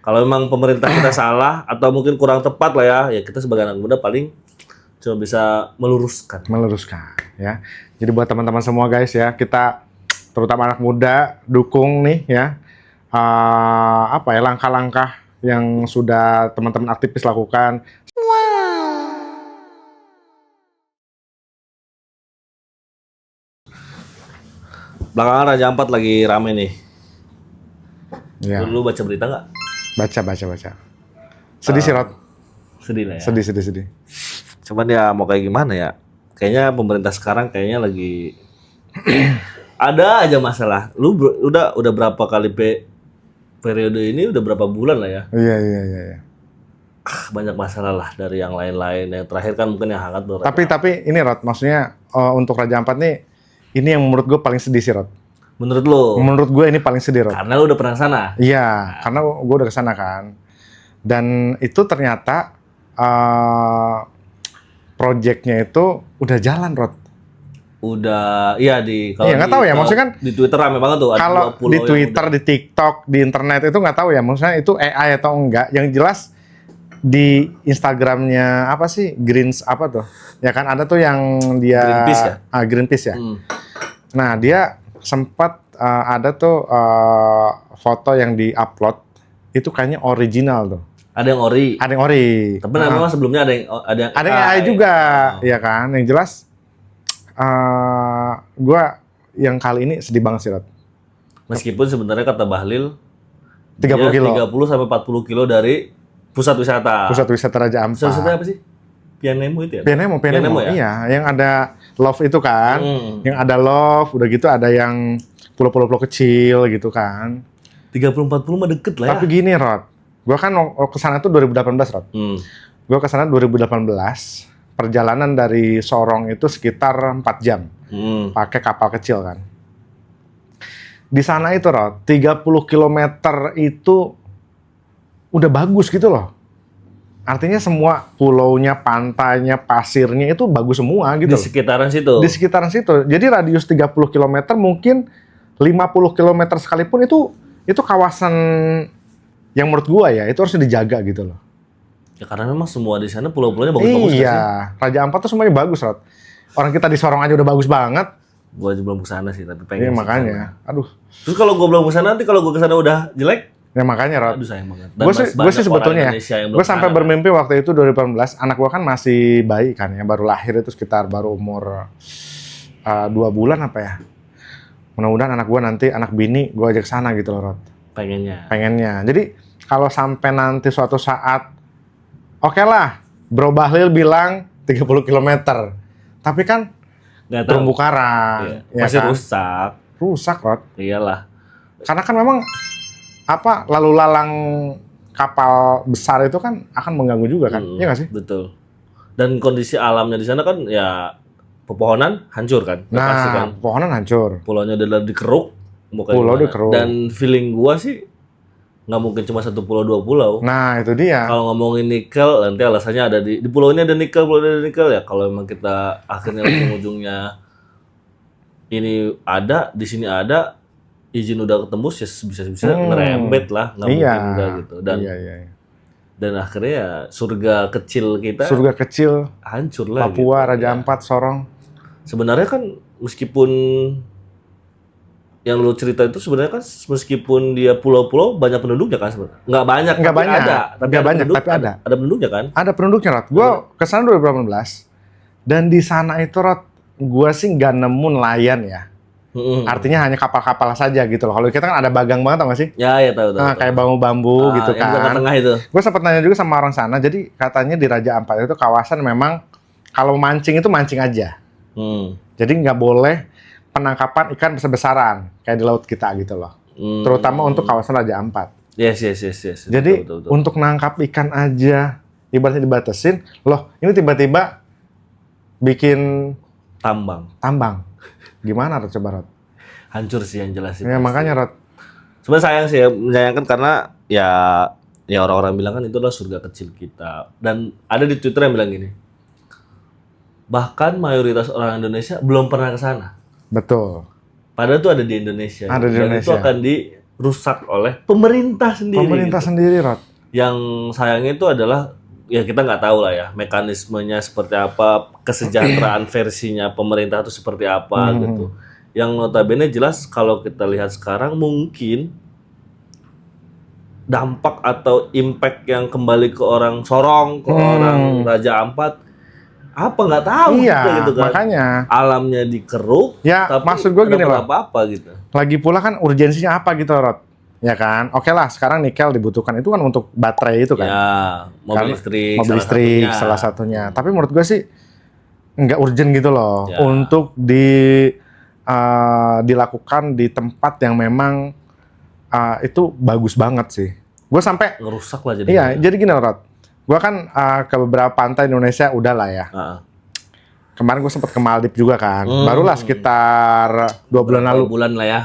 Kalau memang pemerintah kita salah atau mungkin kurang tepat lah ya kita sebagai anak muda paling cuma bisa meluruskan. Meluruskan ya. Jadi buat teman-teman semua guys ya, kita terutama anak muda dukung nih ya langkah-langkah yang sudah teman-teman aktivis lakukan. Belakangan Raja Ampat lagi rame nih. Ya. Lu baca berita nggak? Baca. Sedih sih, Rod. Sedih lah ya. Sedih. Cuman ya mau kayak gimana ya? Kayaknya pemerintah sekarang kayaknya lagi ada aja masalah. Lu udah berapa kali periode ini udah berapa bulan lah ya? Iya. Banyak masalah lah dari yang lain-lain. Yang terakhir kan mungkin yang hangat baru. Tapi ini Rod, maksudnya untuk Raja Ampat nih, ini yang menurut gue paling sedih sih, Rod. Menurut lu? Menurut gue ini paling sedih, Rod. Karena lu udah pernah sana? Iya, karena gue udah kesana kan. Dan itu ternyata project-nya itu udah jalan, Rod. Udah, iya nggak tahu ya, maksudnya kan di Twitter rame banget tuh. Kalau di Twitter, di TikTok, di internet itu nggak tahu ya, maksudnya itu AI atau enggak. Yang jelas di Instagramnya apa sih, Greens apa tuh? Ya kan ada tuh yang dia Greenpeace ya? Greenpeace ya. Nah dia sempat ada tuh foto yang di-upload itu kayaknya original tuh. Ada yang ori. Ada yang ori. Tapi memang sebelumnya ada yang AI juga, ya kan. Yang jelas gua yang kali ini sedih banget sih, Rod. Meskipun sebenarnya kata Bahlil 30 kilo. 30 sampai 40 kilo dari pusat wisata. Pusat wisata Raja Ampat. Pusat wisata apa sih? Pianemo itu ya? Pianemo ya? Iya, yang ada love itu kan. Yang ada love, udah gitu ada yang pulau-pulau kecil gitu kan. 30-40 mah deket lah ya. Tapi gini, Rod. Gua kan kesana tuh 2018, Rod. Gua kesana 2018. Perjalanan dari Sorong itu sekitar 4 jam. Pakai kapal kecil kan. Di sana itu, Rod, 30 km itu udah bagus gitu loh. Artinya semua pulaunya, pantainya, pasirnya itu bagus semua gitu. Di sekitaran situ? Di sekitaran situ. Jadi radius 30 km mungkin 50 km sekalipun itu kawasan yang menurut gua ya, itu harus dijaga gitu loh. Ya karena memang semua di sana pulau-pulaunya bagus-bagus. Iya, Raja Ampat tuh semuanya bagus, Rod. Orang kita di Sorong aja udah bagus banget. Gua aja belum kesana sih, tapi pengen. Iya makanya, aduh. Terus kalau gua belum kesana, nanti kalau gua kesana udah jelek? Ya makanya, Rod. Aduh sayang banget. Gue sih sebetulnya gue sampai bermimpi waktu itu 2018, anak gue kan masih bayi kan ya, baru lahir itu sekitar baru umur 2 bulan apa ya. Mudah-mudahan anak gue nanti, anak bini, gue ajak sana gitu loh, Rod. Pengennya. Jadi kalau sampai nanti suatu saat, oke lah, Bro Bahlil bilang 30 km. Tapi kan terumbu karang. Iya. Masih kan? Rusak, Rod. Iyalah. Karena kan memang lalu lalang kapal besar itu kan akan mengganggu juga kan, iya nggak sih? Betul. Dan kondisi alamnya di sana kan ya pepohonan hancur kan. Nah, pepohonan hancur. Pulaunya udah dikeruk. Pulau dikeruk. Dan feeling gua sih nggak mungkin cuma 1 pulau 2 pulau. Nah itu dia. Kalau ngomongin nikel, nanti alasannya ada di pulau ini ada nikel, pulau ini ada nikel ya. Kalau memang kita akhirnya ujung-ujungnya ini ada, di sini ada. Izin udah ketembus ya bisa ngerembet lah, nggak mungkin enggak gitu. Dan akhirnya ya surga kecil kita hancur lah. Papua, gitu. Raja Ampat, Sorong. Sebenarnya kan meskipun yang lu cerita itu sebenarnya kan meskipun dia pulau-pulau banyak penduduknya kan sebenarnya. Nggak banyak. Tapi ada. Ada penduduknya kan? Ada penduduknya, Rod. Gue kesana 2018 dan di sana itu, Rod, gue sih nggak nemu nelayan ya. Artinya hanya kapal-kapal saja gitu loh. Kalau kita kan ada bagang banget, tau gak sih? Ya tahu. Kayak bambu-bambu gitu kan. Yang tengah itu. Gue sempat nanya juga sama orang sana. Jadi katanya di Raja Ampat itu kawasan memang kalau mancing itu mancing aja. Jadi nggak boleh penangkapan ikan besar-besaran kayak di laut kita gitu loh. Terutama untuk kawasan Raja Ampat. Yes. Jadi betul. untuk nangkap ikan aja ibaratnya dibatasin. Loh ini tiba-tiba bikin tambang. Gimana, Rod, coba, Rod? Hancur sih yang jelas sih. Ya makanya, Rod. Sebenarnya sayang sih ya, menyayangkan karena ya orang-orang bilang kan itu adalah surga kecil kita. Dan ada di Twitter yang bilang gini, bahkan mayoritas orang Indonesia belum pernah ke sana. Betul. Padahal itu ada di Indonesia. Ada di Indonesia. Dan itu akan rusak oleh pemerintah sendiri. Pemerintah gitu. sendiri, Rod. Yang sayangnya itu adalah ya kita nggak tahu lah ya mekanismenya seperti apa, kesejahteraan versinya pemerintah itu seperti apa gitu. Yang notabene jelas kalau kita lihat sekarang mungkin dampak atau impact yang kembali ke orang Sorong, ke orang Raja Ampat, apa nggak tahu Iya, kita gitu kan. makanya. Alamnya dikeruk, Ya, tapi maksud gue gini loh. apa-apa gitu. Lagi pula kan urgensinya apa gitu, Rod? Ya kan? Oke lah, sekarang nikel dibutuhkan itu kan untuk baterai itu kan. Ya, mobil Kan? listrik, Mobil listrik salah satunya. Tapi menurut gue sih nggak urgent gitu loh Ya. untuk dilakukan di tempat yang memang itu bagus banget sih. Gue sampai Ngerusak lah jadi. iya, jadi gini Rod. Gue kan ke beberapa pantai Indonesia udah lah ya. Kemarin gue sempat ke Maldives juga kan. Barulah sekitar 2 bulan lalu. Bulan lah ya.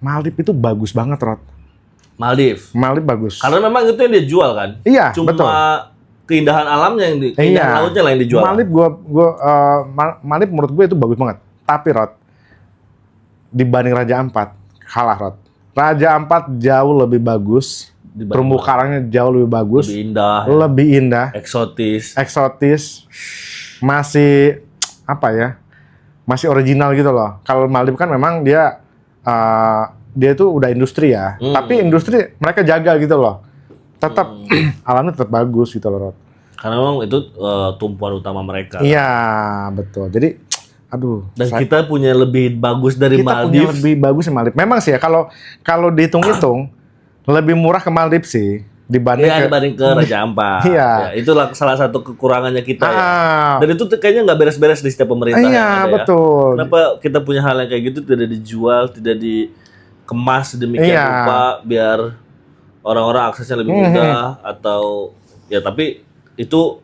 Maldives itu bagus banget, Rod. Maldives bagus. Karena memang itu yang dia jual kan. Iya, Cuma betul. keindahan alamnya yang keindahan lautnya lah yang dijual. Maldives menurut gue itu bagus banget. Tapi Rod, dibanding Raja Ampat, kalah Rod. Raja Ampat jauh lebih bagus. Terumbu karangnya jauh lebih bagus. Lebih indah. Eksotis. Masih apa ya? Masih original gitu loh. Kalau Maldives kan memang dia itu udah industri ya. Tapi industri mereka jaga gitu loh. Tetap alamnya tetap bagus gitu loh, Rod. Karena memang itu tumpuan utama mereka. Iya, betul. Jadi aduh. Dan kita punya lebih bagus dari Maldives. Kita punya lebih bagus di Maldives. Memang sih ya kalau dihitung-hitung lebih murah ke Maldives sih dibanding ke Raja Ampat. Iya. Ya, itulah salah satu kekurangannya kita ya. Dan itu kayaknya nggak beres-beres di setiap pemerintah. Iya, betul. Kenapa kita punya hal yang kayak gitu tidak dijual, tidak dikemas demikian rupa biar orang-orang aksesnya lebih mudah atau ya tapi itu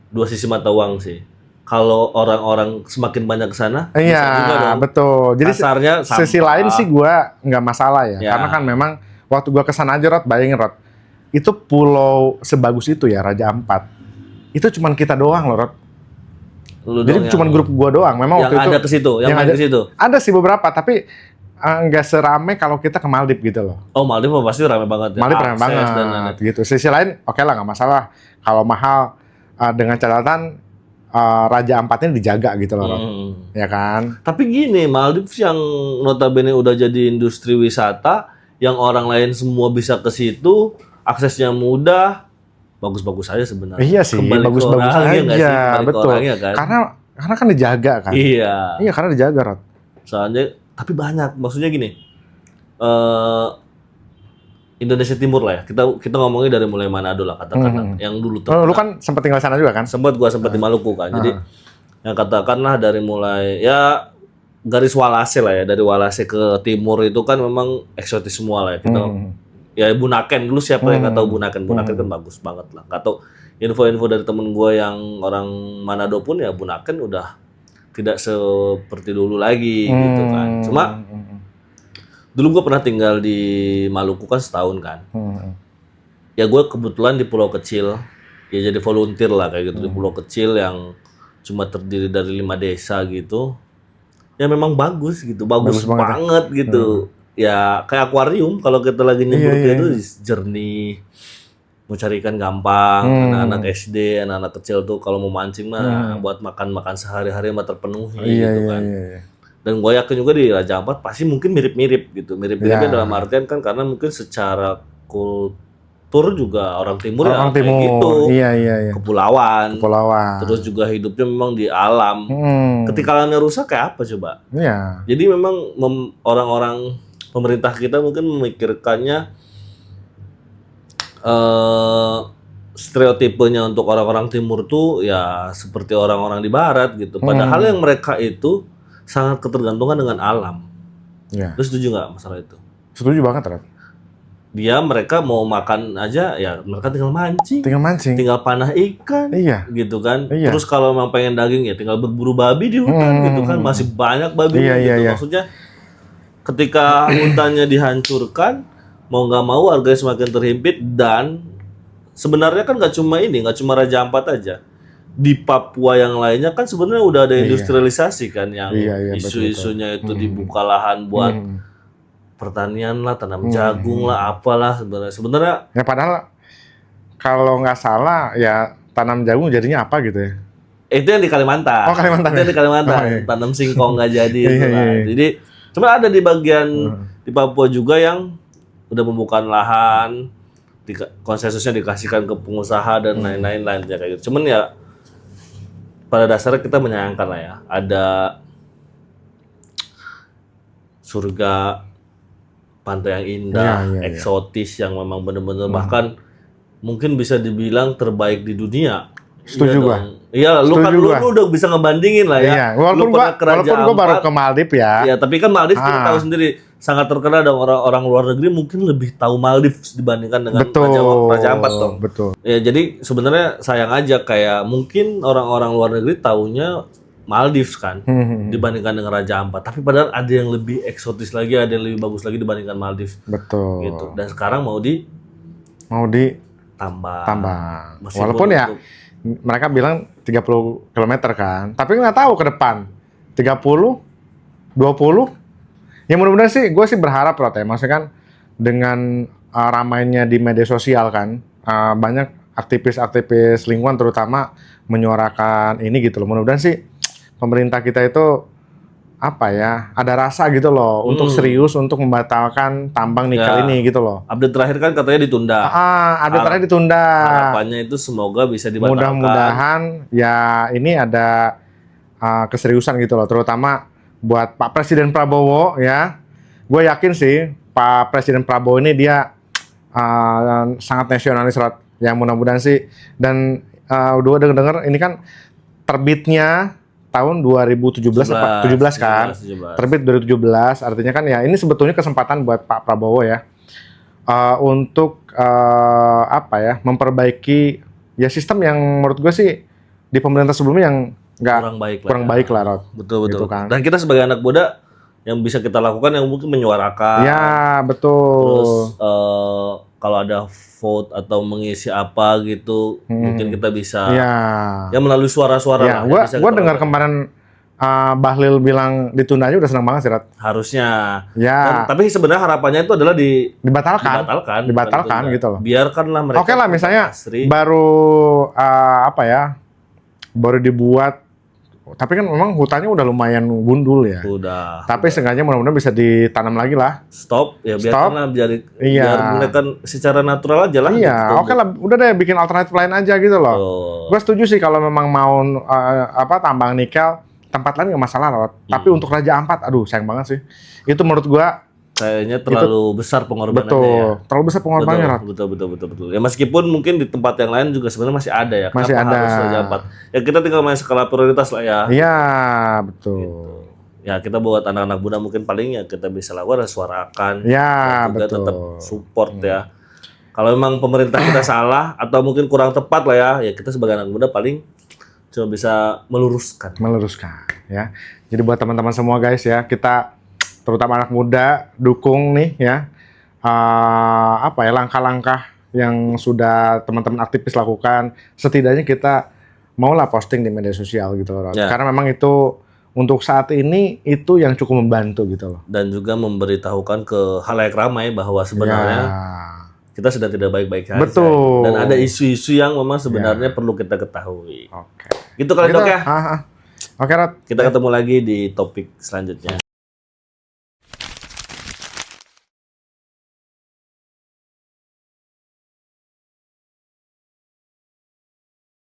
dua sisi mata uang sih. Kalau orang-orang semakin banyak ke sana, iya, juga dong. Betul. Jadi kasarnya sisi lain sih gua nggak masalah ya. Karena kan memang waktu gua kesana aja, Rod, bayangin Rod, itu pulau sebagus itu ya, Raja Ampat. Itu cuman kita doang loh, Rod. Jadi cuman grup gua doang. Memang waktu itu ada ke situ, yang main ke situ. Ada sih beberapa, tapi nggak serame kalau kita ke Maldives gitu loh. Oh, Maldives pasti ramai banget ya. Maldives ramai banget gitu. Sisi lain, oke lah nggak masalah. Kalau mahal dengan catatan Raja Ampatnya dijaga gitu loh, Rod. Ya kan? Tapi gini, Maldives yang notabene udah jadi industri wisata, yang orang lain semua bisa ke situ, aksesnya mudah, bagus-bagus aja sebenarnya. Iya sih, bagus-bagus aja, betul. Kan? Karena kan dijaga kan. Iya. Iya, karena dijaga, Rod. Soalnya, tapi banyak, maksudnya gini, Indonesia Timur lah ya. Kita ngomongin dari mulai Manado lah katakanlah, yang dulu lu kan sempat tinggal sana juga kan? Sempat di Maluku kan. Jadi yang katakanlah dari mulai ya garis Walase lah ya, dari Walase ke timur itu kan memang eksotis semua lah ya. Kita ya Bunaken dulu siapa yang nggak tahu Bunaken? Bunaken kan bagus banget lah. Nggak tahu info-info dari temen gue yang orang Manado pun ya Bunaken udah tidak seperti dulu lagi gitu kan. Cuma dulu gue pernah tinggal di Maluku kan setahun kan. Ya gue kebetulan di pulau kecil, ya jadi volunteer lah kayak gitu di pulau kecil yang cuma terdiri dari 5 desa gitu. Ya memang bagus gitu, bagus banget gitu. Ya kayak akuarium kalau kita lagi nyebur itu jernih. Mau cari ikan gampang, anak-anak SD, anak-anak kecil tuh kalau mau mancing mah buat makan sehari-hari mah terpenuhi gitu kan. Dan gue yakin juga di Raja Ampat pasti mungkin mirip-mirip gitu. Mirip-miripnya dalam artian kan karena mungkin secara kultur juga orang timur ya kayak gitu. Iya. Kepulauan. Terus juga hidupnya memang di alam. Ketika alamnya rusak kayak apa coba? Iya. Jadi memang orang-orang pemerintah kita mungkin memikirkannya stereotipenya untuk orang-orang timur tuh ya seperti orang-orang di barat gitu. Padahal yang mereka itu sangat ketergantungan dengan alam. Ya. Lu setuju nggak masalah itu? Setuju banget, Rod. Mereka mau makan aja ya mereka tinggal mancing. Tinggal panah ikan. Iya. Gitu kan. Iya. Terus kalau memang pengen daging ya tinggal berburu babi di hutan gitu kan. Masih banyak babi gitu. Iya. Maksudnya ketika hutannya dihancurkan, mau nggak mau harganya semakin terhimpit dan sebenarnya kan nggak cuma Raja Ampat aja. Di Papua yang lainnya kan sebenarnya udah ada industrialisasi kan yang isu-isunya itu dibuka lahan buat pertanian lah, tanam jagung lah, apalah sebenarnya. Ya padahal kalau nggak salah ya tanam jagung jadinya apa gitu ya? Itu yang di Kalimantan. Oh, Kalimantan. Itu yang di Kalimantan. Oh, iya. Tanam singkong nggak jadi Iya, itu lah. iya. Jadi cuma ada di bagian di Papua juga yang udah membuka lahan, konsensusnya dikasihkan ke pengusaha dan lain-lain lainnya kayak gitu. Cuman ya pada dasarnya kita menyayangkan lah ya, ada surga pantai yang indah, Iya. eksotis yang memang benar-benar bahkan mungkin bisa dibilang terbaik di dunia. Setuju Iya gua. dong. Iya, lu kan Setuju lu gua. udah bisa ngebandingin lah ya. Iya, walaupun Lu pernah ke Raja gua baru Ampat. ke Maldives ya. Iya, tapi kan Maldives kita tahu sendiri sangat terkenal dan orang-orang luar negeri mungkin lebih tahu Maldives dibandingkan dengan Raja Ampat dong. Betul. Ya, jadi sebenarnya sayang aja kayak mungkin orang-orang luar negeri taunya Maldives kan dibandingkan dengan Raja Ampat. Tapi padahal ada yang lebih eksotis lagi, ada yang lebih bagus lagi dibandingkan Maldives. Betul. Gitu. Dan sekarang mau Mau ditambah. Meskipun Walaupun ya mereka bilang 30 km kan. Tapi nggak tahu ke depan 30, 20. Ya mudah-mudahan sih, gue sih berharap Rod ya. Maksudnya kan dengan ramainya di media sosial kan, banyak aktivis-aktivis lingkungan terutama menyuarakan ini gitu loh. Mudah-mudahan sih pemerintah kita itu apa ya, ada rasa gitu loh untuk serius untuk membatalkan tambang nikel ini gitu loh. Update terakhir kan katanya ditunda. Ada terakhir ditunda. Harapannya itu semoga bisa dibatalkan. Mudah-mudahan ya ini ada keseriusan gitu loh, terutama buat Pak Presiden Prabowo ya. Gue yakin sih Pak Presiden Prabowo ini dia sangat nasionalis, Rod. Ya mudah-mudahan sih. Dan udah dengar ini kan terbitnya tahun 2017 apa 17 kan. 17. Terbit 2017, artinya kan ya ini sebetulnya kesempatan buat Pak Prabowo ya untuk apa ya, memperbaiki ya sistem yang menurut gue sih di pemerintah sebelumnya yang nggak kurang baik lah. Rod. Betul. Gitu kan. Dan kita sebagai anak muda yang bisa kita lakukan yang mungkin menyuarakan. Ya betul. Terus kalau ada vote atau mengisi apa gitu, mungkin kita bisa ya melalui suara-suara ya, lah. Gua dengar kemarin Bahlil bilang ditunda aja udah senang banget sih, Rod. Harusnya. Ya. Tapi sebenarnya harapannya itu adalah dibatalkan dibatalkan gitu loh. Biarkanlah mereka. Oke lah, misalnya asri. baru apa ya, baru dibuat. Tapi kan memang hutannya udah lumayan gundul ya. Tapi seenggaknya mudah-mudahan bisa ditanam lagi lah. Stop, biarkanlah Iya. biar mereka secara natural aja lah. Iya, oke lah, udah deh bikin alternatif lain aja gitu loh. Gue setuju sih kalau memang mau tambang nikel, tempat lain nggak masalah, Rod. Tapi untuk Raja Ampat, aduh sayang banget sih. Itu menurut gue kayaknya terlalu besar pengorbanannya. Betul, terlalu besar pengorbanannya, Rod. Betul. Ya meskipun mungkin di tempat yang lain juga sebenarnya masih ada ya. Masih ada. Harus Raja Ampat? Ya kita tinggal main skala prioritas lah ya. Iya, betul. Gitu. Ya kita buat anak-anak muda mungkin paling ya kita bisa lakukan adalah suarakan. Ya, juga betul. tetap support ya. Kalau memang pemerintah kita salah atau mungkin kurang tepat lah ya kita sebagai anak muda paling cuma bisa meluruskan ya. Jadi buat teman-teman semua guys ya, kita terutama anak muda dukung nih ya apa ya, langkah-langkah yang sudah teman-teman aktivis lakukan. Setidaknya kita maulah posting di media sosial gitu loh. Ya. Karena memang itu untuk saat ini itu yang cukup membantu gitu loh. Dan juga memberitahukan ke halayak ramai bahwa sebenarnya kita sedang tidak baik-baik saja. Betul. Dan ada isu-isu yang memang sebenarnya perlu kita ketahui. Oke. Gitu kali Dok ya. Oke, Rod. Kita ketemu lagi di topik selanjutnya.